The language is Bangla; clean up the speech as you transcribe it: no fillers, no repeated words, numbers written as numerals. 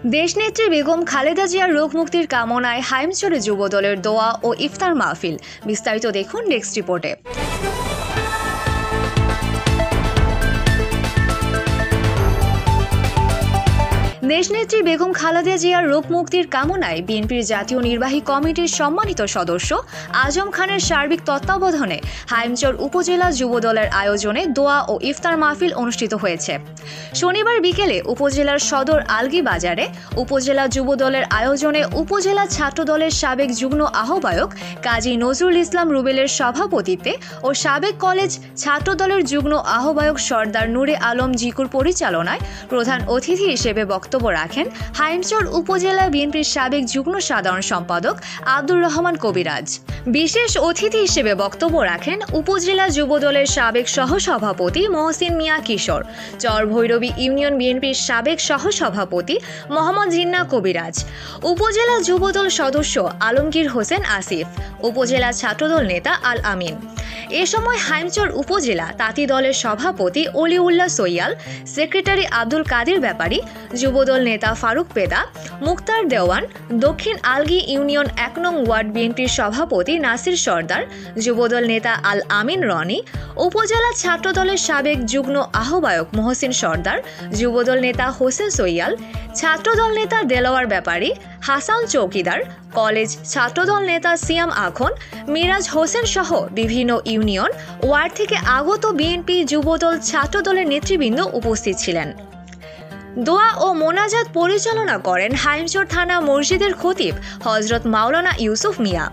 দেশনেত্রী বেগম খালেদা জিয়ার রোগ মুক্তির কামনায় হাইমচরে যুবদলের দোয়া ও ইফতার মাহফিল। বিস্তারিত দেখুন নেক্সট রিপোর্টে। দেশনেত্রী বেগম খালেদা জিয়ার রোগ মুক্তির কামনায় বিএনপির জাতীয় নির্বাহী কমিটির সম্মানিত সদস্য আজম খানের সার্বিক তত্ত্বাবধানে হাইমচর উপজেলা যুবদলের আয়োজনে দোয়া ও ইফতার মাহফিল অনুষ্ঠিত হয়েছে। শনিবার বিকেলে উপজেলার সদর আলগি বাজারে উপজেলা যুবদলের আয়োজনে উপজেলা ছাত্রদলের সাবেক যুগ্ম আহ্বায়ক কাজী নজরুল ইসলাম রুবেলের সভাপতিত্বে ও সাবেক কলেজ ছাত্রদলের যুগ্ম আহ্বায়ক সর্দার নূরে আলম জিকুর পরিচালনায় প্রধান অতিথি হিসেবে বক্তব্য রাখেন হাইমচর উপজেলা বিএনপির সাবেক যুগ্ম সাধারণ সম্পাদক আব্দুর রহমান কবিরাজ। বিশেষ অতিথি হিসেবে বক্তব্য রাখেন উপজেলা যুবদলের সাবেক সহসভাপতি মহসিন মিয়া কিশোর, চরভৈরবী ইউনিয়ন বিএনপির সাবেক সহসভাপতি মোহাম্মদ জিন্না কবিরাজ, উপজেলা যুবদল সদস্য আলমগীর হোসেন আসিফ, উপজেলা ছাত্রদল নেতা আল আমিন। এ সময় হাইমচর উপজেলা তাঁতি দলের সভাপতি অলিউল্লাহ সৈয়াল, সেক্রেটারি আব্দুল কাদির ব্যাপারী, যুবদল নেতা ফারুক পেদা, মুক্তার দেওয়ান, দক্ষিণ আলগি ইউনিয়ন ১ নং ওয়ার্ড বিএনপির সভাপতি নাসির সর্দার, যুবদল নেতা আল আমিন রনি, উপজেলা ছাত্রদলের সাবেক যুগ্ম আহ্বায়ক মহসিন সর্দার, যুবদল নেতা হোসেন সৈয়াল, ছাত্রদল নেতা দেলোয়ার ব্যাপারী, হাসান চৌকিদার, কলেজ ছাত্রদল নেতা সিয়াম আখন, মিরাজ হোসেন সহ বিভিন্ন ইউনিয়ন ওয়ার্ড থেকে আগত বিএনপি যুবদল ছাত্রদলের নেতৃবৃন্দ উপস্থিত ছিলেন। দোয়া ও মোনাজাত পরিচালনা করেন হাইমচর থানা মসজিদের খতিব হযরত মাওলানা ইউসুফ মিয়া।